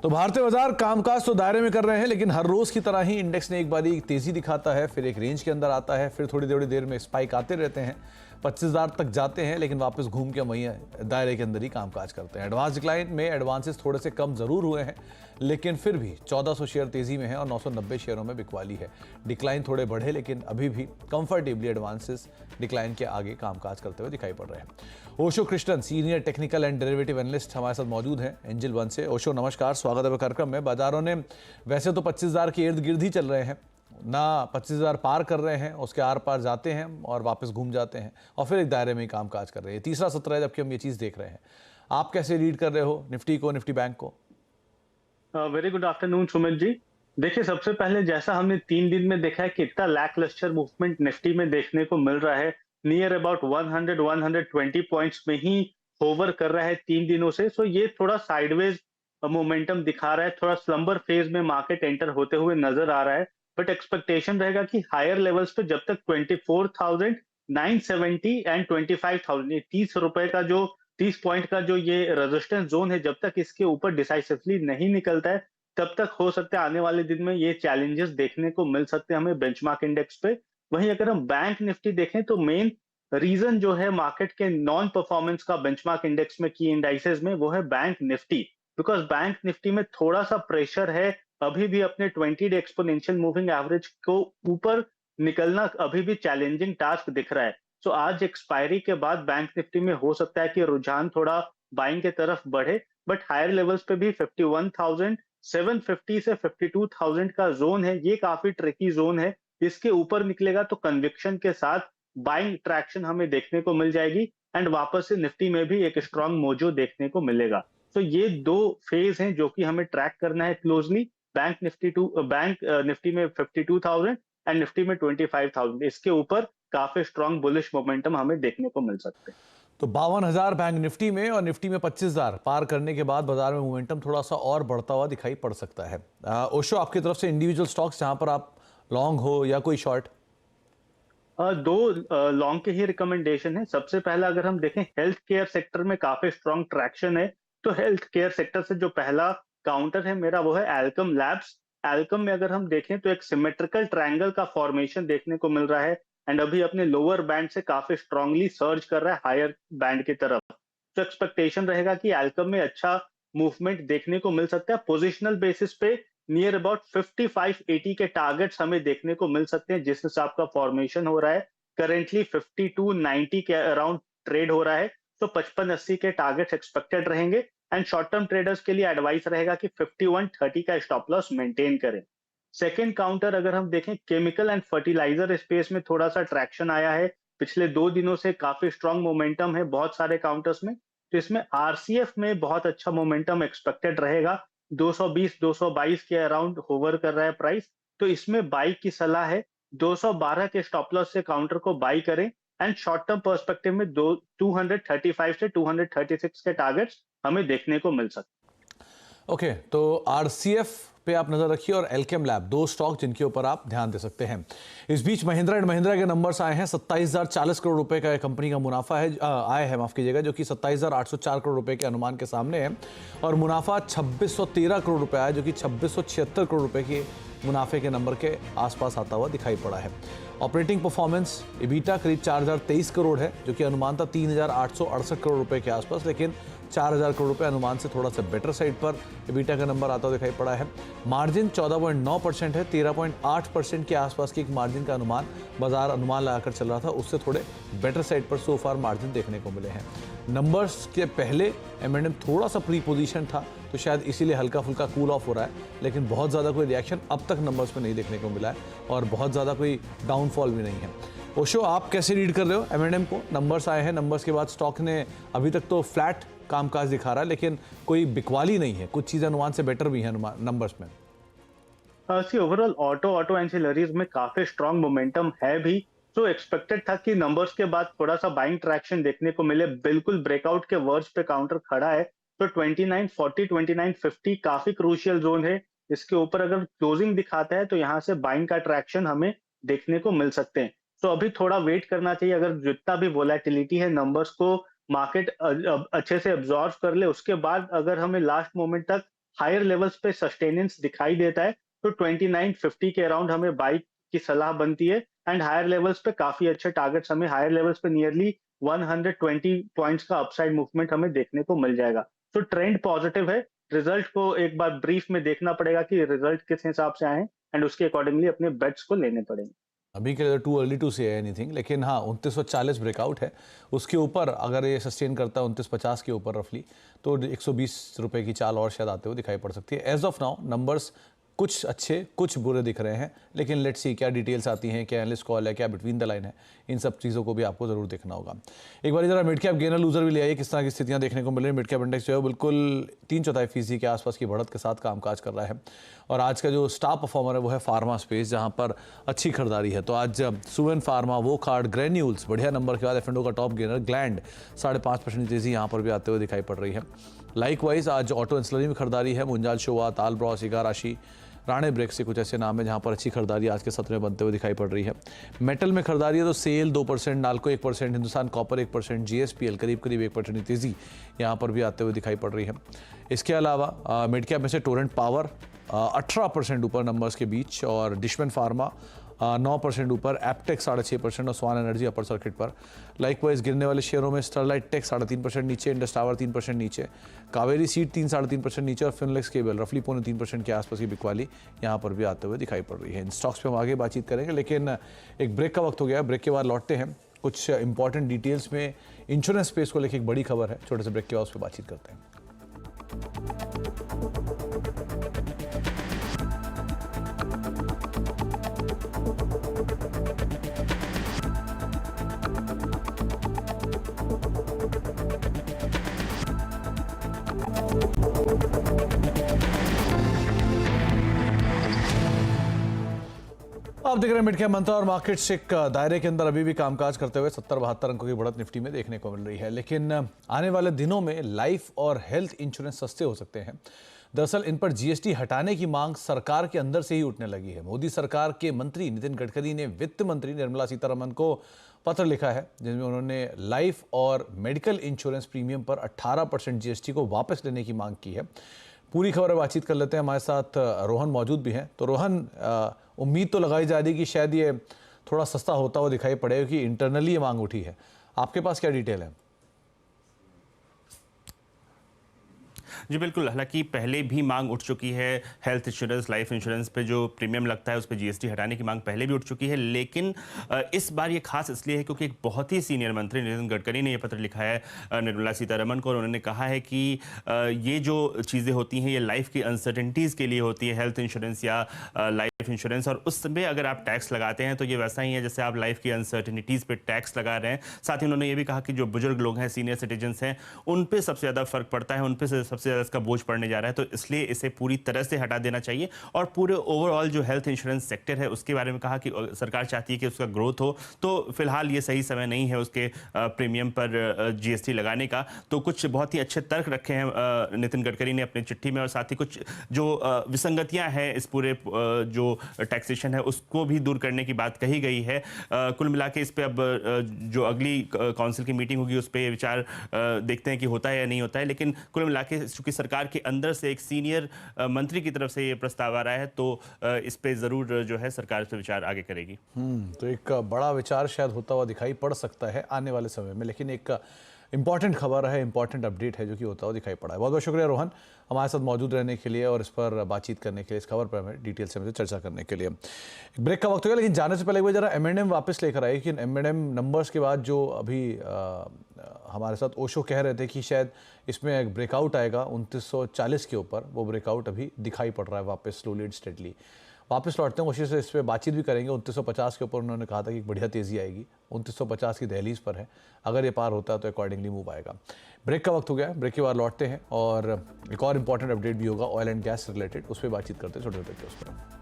तो भारतीय बाजार कामकाज तो दायरे में कर रहे हैं, लेकिन हर रोज की तरह ही इंडेक्स ने एक बारी तेजी दिखाता है, फिर एक रेंज के अंदर आता है, फिर थोड़ी देर में स्पाइक आते रहते हैं, 25,000 तक जाते हैं, लेकिन वापस घूम के वहीं दायरे के अंदर ही कामकाज करते हैं। एडवांस डिक्लाइन में एडवांसेस थोड़े से कम जरूर हुए हैं, लेकिन फिर भी 1400 शेयर तेजी में है और 990 शेयरों में बिकवाली है। डिक्लाइन थोड़े बढ़े, लेकिन अभी भी कंफर्टेबली एडवांसेस डिक्लाइन के आगे कामकाज करते हुए दिखाई पड़ रहे हैं। Osho Krishnan, senior technical and derivative analyst हमारे साथ मौजूद हैं एंजल वन से। ओशो नमस्कार, स्वागत है कार्यक्रम में। बाजारों ने वैसे तो 25,000 के इर्द गिर्द ही चल रहे हैं ना, 25,000 पार कर रहे हैं, उसके आर पार जाते हैं और वापस घूम जाते हैं और फिर एक दायरे में ही कामकाज कर रहे हैं। तीसरा सत्र है जबकि हम ये चीज देख रहे हैं। आप कैसे रीड कर रहे हो निफ्टी को, निफ्टी बैंक को? Very good afternoon Sumit ji. देखिए, सबसे पहले जैसा हमने 3 दिन में देखा है कि इतना लैकलस्टर मूवमेंट निफ्टी में देखने को मिल रहा है, नियर अबाउट 100-120 पॉइंट्स में ही होवर कर रहा है 3 दिनों से। सो ये थोड़ा साइडवेज मोमेंटम दिखा रहा है, थोड़ा स्लंबर फेज में मार्केट एंटर होते हुए नजर आ रहा है। बट एक्सपेक्टेशन रहेगा कि हायर लेवल्स पे जब तक 24,970 एंड 25,000, ये 30 रुपए का जो 30 पॉइंट का जो ये रेजिस्टेंस जोन है, जब तक इसके ऊपर डिसाइसिवली नहीं निकलता है, तब तक हो सकता है आने वाले दिन में ये चैलेंजेस देखने को मिल सकते हैं हमें बेंचमार्क इंडेक्स पे। वहीं अगर हम बैंक निफ्टी देखें तो मेन रीजन जो है मार्केट के नॉन परफॉर्मेंस का बेंचमार्क इंडेक्स में, की इंडाइसेस में, वो है bank Nifty. Because bank Nifty में थोड़ा सा प्रेशर है, अभी भी अपने 20 डे एक्सपोनेंशियल मूविंग एवरेज को ऊपर निकलना अभी भी चैलेंजिंग टास्क दिख रहा है। सो आज एक्सपायरी के बाद बैंक निफ्टी में हो सकता है कि रुझान थोड़ा बाइंग के तरफ बढ़े, बट हायर लेवल्स पे भी 51,750 से 52,000 का जोन है, ये काफी ट्रिकी जोन है। इसके ऊपर निकलेगा तो कन्विक्शन के साथ बाइंग ट्रैक्शन हमें देखने को मिल जाएगी एंड वापस से निफ्टी में भी एक स्ट्रांग मोजो देखने को मिलेगा। तो ये दो फेज हैं जो कि हमें ट्रैक करना है क्लोजली। बैंक निफ्टी में 52,000 एंड निफ्टी में 25,000, इसके ऊपर काफी स्ट्रांग बुलिश मोमेंटम हमें देखने को मिल सकते हैं। तो 52,000 बैंक निफ्टी में और निफ्टी में 25,000 पार करने के बाद बाजार में मोमेंटम थोड़ा सा और बढ़ता हुआ दिखाई पड़ सकता है। ओशो, आपकी तरफ से इंडिविजुअल स्टॉक्स जहां पर आप लॉन्ग हो या कोई शॉर्ट? दो लॉन्ग के ही रिकमेंडेशन है। सबसे पहला अगर हम देखें, हेल्थ केयर सेक्टर में काफी स्ट्रांग ट्रैक्शन है, तो हेल्थ केयर सेक्टर से जो पहला काउंटर है मेरा वो है एल्कम लैब्स। एल्कम में अगर हम देखें तो एक सिमेट्रिकल ट्रायंगल का फॉर्मेशन देखने को मिल रहा है एंड अभी अपने लोअर बैंड से काफी स्ट्रांगली सर्ज कर रहा है हायर बैंड की तरफ। तो एक्सपेक्टेशन रहेगा कि एल्कम में अच्छा मूवमेंट देखने को मिल सकता है। पोजिशनल बेसिस पे नियर अबाउट 5580 के टारगेट्स हमें देखने को मिल सकते हैं जिस हिसाब का फॉर्मेशन हो रहा है। करेंटली 5290 के अराउंड ट्रेड हो रहा है, तो 5580 के टारगेट्स एक्सपेक्टेड रहेंगे एंड शॉर्ट टर्म ट्रेडर्स के लिए एडवाइस रहेगा कि 5130 का स्टॉप लॉस मेंटेन करें। सेकेंड काउंटर अगर हम देखें, केमिकल एंड फर्टिलाइजर स्पेस में थोड़ा सा ट्रैक्शन आया है, पिछले 2 दिनों से काफी स्ट्रांग मोमेंटम है बहुत सारे काउंटर्स में। तो इसमें आरसीएफ में बहुत अच्छा मोमेंटम एक्सपेक्टेड रहेगा, 220-222 के अराउंड होवर कर रहा है प्राइस, तो इसमें बाई की सलाह है। 212 के स्टॉप लॉस से काउंटर को बाई करें एंड शॉर्ट टर्म पर्सपेक्टिव में 235 से 236 के टारगेट्स हमें देखने को मिल सकते हैं। ओके, तो आरसीएफ पे आप नजर रखिए और एल्केम लैब, दो स्टॉक जिनके ऊपर आप ध्यान दे सकते हैं। इस बीच महिंद्रा एंड महिंद्रा के नंबर्स आए हैं। 27,040 करोड़ रुपए का कंपनी का मुनाफा है, आया है, माफ कीजिएगा, जो कि 27,804 करोड़ रुपए के अनुमान के सामने है, और मुनाफा 2613 करोड़ रुपए आया, जो कि 2676 करोड़ रुपए के मुनाफे के नंबर के आसपास आता हुआ दिखाई पड़ा है। ऑपरेटिंग परफॉर्मेंस इबीटा करीब 4,023 करोड़ है, जो कि अनुमान था 3,868 करोड़ रुपए के आसपास, लेकिन 4,000 करोड़ रुपए अनुमान से थोड़ा सा बेटर साइड पर इबीटा का नंबर आता हुआ दिखाई पड़ा है। मार्जिन 14.9% है, 13.8% के आसपास की एक मार्जिन का अनुमान बाजार अनुमान लगाकर चल रहा था, उससे थोड़े बेटर साइड पर सो फार मार्जिन देखने को मिले हैं। नंबर्स के पहले एम&एम थोड़ा सा प्री पोजीशन था, तो शायद इसीलिए हल्का फुल्का कूल ऑफ हो रहा है, लेकिन बहुत ज़्यादा कोई रिएक्शन अब तक नंबर्स में नहीं देखने को मिला है और बहुत ज़्यादा कोई डाउनफॉल भी नहीं है। ओशो, आप कैसे रीड कर रहे हो एम&एम को? नंबर्स आए हैं, नंबर्स के बाद स्टॉक ने अभी तक तो फ्लैट कामकाज दिखा रहा है, लेकिन कोई बिकवाली नहीं है, कुछ चीज़ें अनुमान से बेटर भी हैं नंबर्स में। सी ओवरऑल ऑटो एंसिलरीज में काफी स्ट्रांग मोमेंटम है भी, तो एक्सपेक्टेड था कि नंबर्स के बाद थोड़ा सा बाइंग ट्रैक्शन देखने को मिले। बिल्कुल ब्रेकआउट के वर्ज पे काउंटर खड़ा है, तो 2940 2950 काफी क्रूशियल जोन है। इसके ऊपर अगर क्लोजिंग दिखाता है तो यहाँ से बाइंग का ट्रैक्शन हमें देखने को मिल सकते हैं। तो अभी थोड़ा वेट करना चाहिए, अगर जितना भी वोलेटिलिटी है नंबर्स को मार्केट अच्छे से अब्जॉर्व कर ले, उसके बाद अगर हमें लास्ट मोमेंट तक हायर लेवल्स पे सस्टेनेंस दिखाई देता है, तो 2950 के अराउंड हमें बाई की सलाह बनती है। एंड हायर लेवल्स पे काफी अच्छे टारगेट्स, हमें हायर लेवल्स पे नियरली 120 पॉइंट्स का अपसाइड मूवमेंट हमें देखने को मिल जाएगा। तो ट्रेंड पॉजिटिव है। रिजल्ट को एक बार ब्रीफ में देखना पड़ेगा कि रिजल्ट किस हिसाब से आए हैं, एंड उसके अकॉर्डिंगली अपने बेट्स को लेने पड़ेंगे। अभी के लिए too early to say anything, लेकिन हाँ 2940 ब्रेकआउट है, उसके ऊपर अगर ये सस्टेन करता है 2950 के ऊपर रफली, तो 120 रुपए की चाल और शायद आते हुए दिखाई पड़ सकती है। एज ऑफ नाउ नंबर्स कुछ अच्छे कुछ बुरे दिख रहे हैं, लेकिन लेट्स सी क्या डिटेल्स आती हैं, क्या एनालिस्ट कॉल है, क्या बिटवीन द लाइन है, इन सब चीज़ों को भी आपको जरूर देखना होगा। एक बार जरा मिड कैप गेनर लूजर भी ले आइए, किस तरह की स्थितियां देखने को मिल रही है। मिड कैप इंडेक्स जो है बिल्कुल 3/4% के आसपास की बढ़त के साथ कामकाज कर रहा है, और आज का जो स्टार परफॉर्मर है वो है फार्मा स्पेस, जहां पर अच्छी खरीदारी है। तो आज सुवेन फार्मा, वो कार्ड, ग्रेन्यूल्स बढ़िया नंबर के बाद F&O का टॉप गेनर ग्लैंड 5.5% तेजी यहाँ पर भी आते हुए दिखाई पड़ रही है। लाइकवाइज आज ऑटो इंसलरी में खरीदारी है, मुंजाल शोवा, ताल ब्रॉस, इगाराशी, राणे ब्रेक से कुछ ऐसे नाम है जहां पर अच्छी खरीदारी आज के सत्र में बनते हुए दिखाई पड़ रही है। मेटल में खरीदारी है तो सेल 2%, नाल्को 1%, हिंदुस्तान कॉपर 1%, GSPL करीब 1% की तेजी यहां पर भी आते हुए दिखाई पड़ रही है। इसके अलावा मिड कैप में से टोरेंट पावर 18% ऊपर नंबर्स के बीच, और डिशमैन फार्मा 9% ऊपर, एपटेक 6.5% और स्वान एनर्जी अपर सर्किट पर। लाइकवाइज गिरने वाले शेयरों में स्टरलाइट टेक 3.5% नीचे, इंडस टावर 3% नीचे, कावेरी सीड 3-3.5% नीचे, और फिनलेक्स केबल रफली 3.25% के आसपास की बिकवाली यहाँ पर भी आते हुए दिखाई पड़ रही है। इन स्टॉक्स पे हम आगे बातचीत करेंगे, लेकिन एक ब्रेक का वक्त हो गया है। ब्रेक के बाद लौटते हैं, कुछ इंपॉर्टेंट डिटेल्स में इंश्योरेंस स्पेस को लेकर एक बड़ी खबर है, छोटे से ब्रेक के बाद उस पर बातचीत करते हैं। आप देख रहे हैं मिड कैप मंत्रा, और मार्केट्स एक दायरे के अंदर अभी भी कामकाज करते हुए 70-72 अंकों की बढ़त निफ्टी में देखने को मिल रही है। लेकिन आने वाले दिनों में लाइफ और हेल्थ इंश्योरेंस सस्ते हो सकते हैं। दरअसल इन पर जीएसटी हटाने की मांग सरकार के अंदर से ही उठने लगी है। मोदी सरकार के मंत्री नितिन गडकरी ने वित्त मंत्री निर्मला सीतारमण को पत्र लिखा है, जिसमें उन्होंने लाइफ और मेडिकल इंश्योरेंस प्रीमियम पर 18% जीएसटी को वापस लेने की मांग की है। पूरी खबर बातचीत कर लेते हैं, हमारे साथ रोहन मौजूद भी हैं। तो रोहन, उम्मीद तो लगाई जा रही है कि शायद ये थोड़ा सस्ता होता हुआ दिखाई पड़ेगा, कि इंटरनली ये मांग उठी है। आपके पास क्या डिटेल है? जी बिल्कुल, हालांकि पहले भी मांग उठ चुकी है हेल्थ इंश्योरेंस, लाइफ इंश्योरेंस पे जो प्रीमियम लगता है उस पर जीएसटी हटाने की मांग पहले भी उठ चुकी है। लेकिन इस बार ये खास इसलिए है क्योंकि एक बहुत ही सीनियर मंत्री नितिन गडकरी ने ये पत्र लिखा है निर्मला सीतारमण को, और उन्होंने कहा है कि ये जो चीज़ें होती हैं ये लाइफ की अनसर्टेनिटीज़ के लिए होती है, हेल्थ इंश्योरेंस या लाइफ इंश्योरेंस, और उसमें अगर आप टैक्स लगाते हैं तो ये वैसा ही है जैसे आप लाइफ की अनसर्टेनिटीज़ पे टैक्स लगा रहे हैं। साथ ही उन्होंने ये भी कहा कि जो बुजुर्ग लोग हैं, सीनियर सिटीजन्स हैं, उन पर सबसे ज़्यादा फर्क पड़ता है, उन पर सबसे ज़्यादा इसका बोझ पड़ने जा रहा है, तो इसलिए इसे पूरी तरह से हटा देना चाहिए। और पूरे ओवरऑल जो हेल्थ इंश्योरेंस सेक्टर है उसके बारे में कहा कि सरकार चाहती है कि उसका ग्रोथ हो, तो फिलहाल ये सही समय नहीं है उसके प्रीमियम पर जीएसटी लगाने का। तो कुछ बहुत ही अच्छे तर्क रखे हैं नितिन गडकरी ने अपनी चिट्ठी में, और साथ ही कुछ जो विसंगतियां हैं इस पूरे जो टैक्सेशन है उसको भी दूर करने की बात कही गई है। कुल मिला के इस पे अब जो अगली काउंसिल की मीटिंग होगी उस पर विचार देखते हैं कि होता है या नहीं होता है। लेकिन कुल मिला के चूंकि सरकार के अंदर से एक सीनियर मंत्री की तरफ से ये प्रस्ताव आ रहा है, तो इस पे जरूर जो है सरकार से विचार आगे करेगी। तो एक बड़ा विचार शायद होता हुआ दिखाई पड़ सकता है आने वाले समय में, लेकिन एक इंपॉर्टेंट खबर है, इंपॉर्टेंट अपडेट है जो कि होता हुआ दिखाई पड़ा है। बहुत बहुत शुक्रिया रोहन, हमारे साथ मौजूद रहने के लिए और इस पर बातचीत करने के लिए, इस खबर पर हमें डिटेल से चर्चा करने के लिए। ब्रेक का वक्त हो गया, लेकिन जाने से पहले एक बार जरा M&M वापस लेकर आए कि M&M नंबर्स के बाद जो अभी हमारे साथ ओशो कह रहे थे कि शायद इसमें एक ब्रेकआउट आएगा 2940 के ऊपर, वो ब्रेकआउट अभी दिखाई पड़ रहा है वापस स्लोली एंड स्टेडली। वापस लौटते हैं, कोशिश से इस पर बातचीत भी करेंगे। 2950 के ऊपर उन्होंने कहा था कि बढ़िया तेज़ी आएगी, 2950 की दहलीज पर है, अगर ये पार होता है तो अकॉर्डिंगली मूव आएगा। ब्रेक का वक्त हो गया है, ब्रेक के बाद लौटते हैं और एक और इंपॉर्टेंट अपडेट भी होगा ऑयल एंड गैस रिलेटेड, उस पर बातचीत करते हैं छोटे ब्रेक के उस पर।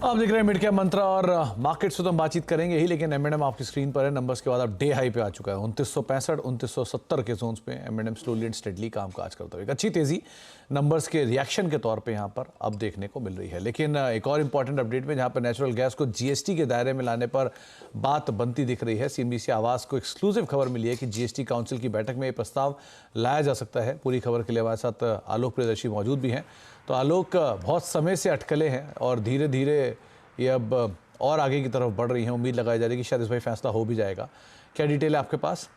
आप देख रहे हैं मिड कैप मंत्रा, और मार्केट से तो हम बातचीत करेंगे ही, लेकिन M&M आपकी स्क्रीन पर है। नंबर्स के बाद अब डे हाई पे आ चुका है 2965 2970 के जोन्स पे M&M स्लोली एंड स्टेडली कामकाज करता है। एक अच्छी तेजी नंबर्स के रिएक्शन के तौर पे यहाँ पर अब देखने को मिल रही है। लेकिन एक और इम्पॉर्टेंट अपडेट में, जहाँ पर नेचुरल गैस को जीएसटी के दायरे में लाने पर बात बनती दिख रही है। सीएनबीसी आवाज़ को एक्सक्लूसिव खबर मिली है कि जीएसटी काउंसिल की बैठक में ये प्रस्ताव लाया जा सकता है। पूरी खबर के लिए हमारे साथ आलोक प्रियदर्शी मौजूद भी हैं। तो आलोक, बहुत समय से अटकलें हैं और धीरे धीरे ये अब और आगे की तरफ बढ़ रही हैं। उम्मीद लगाई जा रही है कि शायद इस भाई फैसला हो भी जाएगा। क्या डिटेल है आपके पास?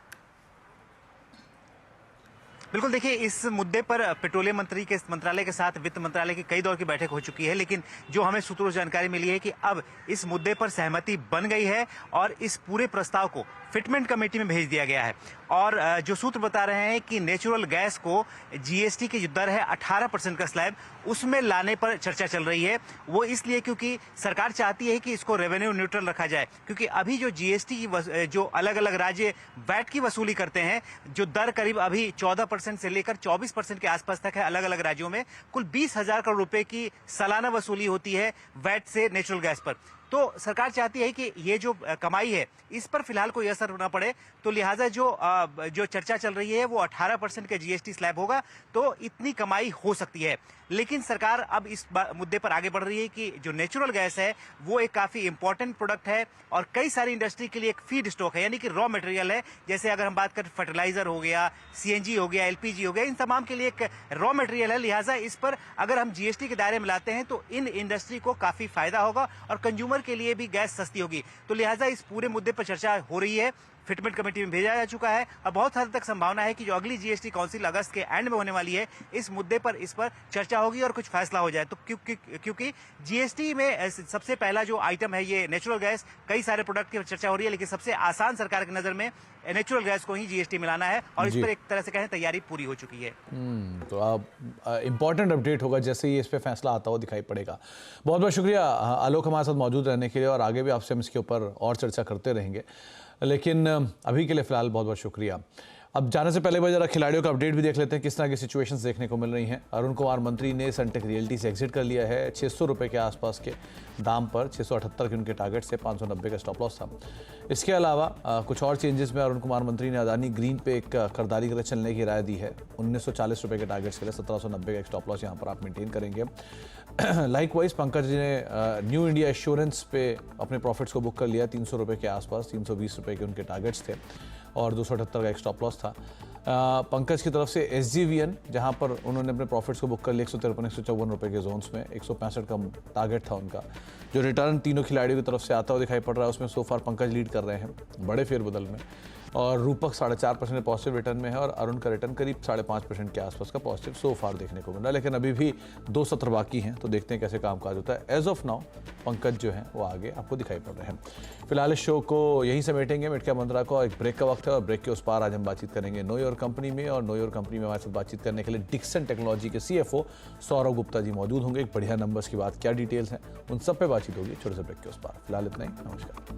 बिल्कुल, देखिए, इस मुद्दे पर पेट्रोलियम मंत्री के मंत्रालय के साथ वित्त मंत्रालय की कई दौर की बैठक हो चुकी है, लेकिन जो हमें सूत्रों से जानकारी मिली है कि अब इस मुद्दे पर सहमति बन गई है और इस पूरे प्रस्ताव को फिटमेंट कमेटी में भेज दिया गया है। और जो सूत्र बता रहे हैं कि नेचुरल गैस को जीएसटी की जो दर है 18% का स्लैब, उसमें लाने पर चर्चा चल रही है। वो इसलिए क्योंकि सरकार चाहती है कि इसको रेवेन्यू न्यूट्रल रखा जाए, क्योंकि अभी जो जीएसटी की जो अलग अलग राज्य वैट की वसूली करते हैं, जो दर करीब अभी 14% से लेकर 24% के आसपास तक है अलग अलग राज्यों में, कुल 20,000 करोड़ रुपए की सालाना वसूली होती है वैट से नेचुरल गैस पर। तो सरकार चाहती है कि ये जो कमाई है इस पर फिलहाल कोई असर न पड़े, तो लिहाजा जो चर्चा चल रही है वो 18% का जीएसटी स्लैब होगा, तो इतनी कमाई हो सकती है। लेकिन सरकार अब इस मुद्दे पर आगे बढ़ रही है कि जो नेचुरल गैस है वो एक काफी इंपॉर्टेंट प्रोडक्ट है और कई सारी इंडस्ट्री के लिए एक फीड स्टॉक है, यानी कि रॉ मटेरियल है। जैसे अगर हम बात करें फर्टिलाइजर हो गया, सीएनजी हो गया, एलपीजी हो गया, इन तमाम के लिए एक रॉ मटेरियल है। लिहाजा इस पर अगर हम जीएसटी के दायरे में लाते हैं तो इन इंडस्ट्री को काफी फायदा होगा और कंज्यूमर के लिए भी गैस सस्ती होगी। तो लिहाजा इस पूरे मुद्दे पर चर्चा हो रही है, फिटमेंट कमेटी में भेजा जा चुका है और बहुत हद तक संभावना है कि जो अगली जीएसटी काउंसिल अगस्त के एंड में होने वाली है, इस मुद्दे पर इस पर चर्चा होगी और कुछ फैसला हो जाए। तो क्योंकि जीएसटी में सबसे पहला जो आइटम है ये नेचुरल गैस, कई सारे प्रोडक्ट की चर्चा हो रही है, लेकिन सबसे आसान सरकार की नजर में नेचुरल गैस को ही जीएसटी में लाना है और इस पर एक तरह से कहें तैयारी पूरी हो चुकी है। तो अब इम्पॉर्टेंट अपडेट होगा जैसे ही इस पे फैसला आता हुआ दिखाई पड़ेगा। बहुत बहुत शुक्रिया आलोक हमारे साथ मौजूद रहने के लिए, और आगे भी आपसे हम इसके ऊपर और चर्चा करते रहेंगे। लेकिन अभी के लिए फिलहाल बहुत बहुत शुक्रिया। अब जाने से पहले जरा खिलाड़ियों का अपडेट भी देख लेते हैं, किस तरह की सिचुएशंस देखने को मिल रही हैं। अरुण कुमार मंत्री ने सनटेक रियल्टी से एग्जिट कर लिया है 600 रुपये के आसपास के दाम पर। 678 के उनके टारगेट से 590 का स्टॉप लॉस था। इसके अलावा कुछ और चेंजेस में अरुण कुमार मंत्री ने अदानी ग्रीन पे एक खरीदारी के चलने की राय दी है। 1940 रुपये के टारगेट्स के लिए 1790 का स्टॉप लॉस यहाँ पर आप मेंटेन करेंगे। लाइकवाइज पंकज जी ने न्यू इंडिया एश्योरेंस पे अपने प्रॉफिट्स को बुक कर लिया 300 रुपये के आसपास। 320 रुपये के उनके टारगेट्स थे और 278 का एक स्टॉप लॉस था। पंकज की तरफ से SGVN, जहां पर उन्होंने अपने प्रॉफिट्स को बुक कर लिया 153-154 रुपये के जोन्स में। 165 का टारगेट था उनका। जो रिटर्न तीनों खिलाड़ियों की तरफ से आता हुआ दिखाई पड़ रहा है उसमें सोफार पंकज लीड कर रहे हैं बड़े फेरबदल में, और रूपक 4.5% पॉजिटिव रिटर्न में है और अरुण का रिटर्न करीब 5.5% के आसपास का पॉजिटिव सो फार देखने को मिल रहा है। लेकिन अभी भी 2 सत्र बाकी हैं, तो देखते हैं कैसे कामकाज होता है। एज ऑफ नाउ पंकज जो है वो आगे आपको दिखाई पड़ रहे हैं। फिलहाल इस शो को यहीं समेटेंगे। मिटका मंत्रा को एक ब्रेक का वक्त है और ब्रेक के उस पार आज हम बातचीत करेंगे नो योर कंपनी में, और नो योर कंपनी में हमारे साथ बातचीत करने के लिए डिक्सन टेक्नोलॉजी के CFO सौरभ गुप्ता जी मौजूद होंगे। एक बढ़िया नंबर्स की बात, क्या डिटेल्स हैं, उन सब पे बातचीत होगी छोटे से ब्रेक के उस पार। फिलहाल इतना ही, नमस्कार।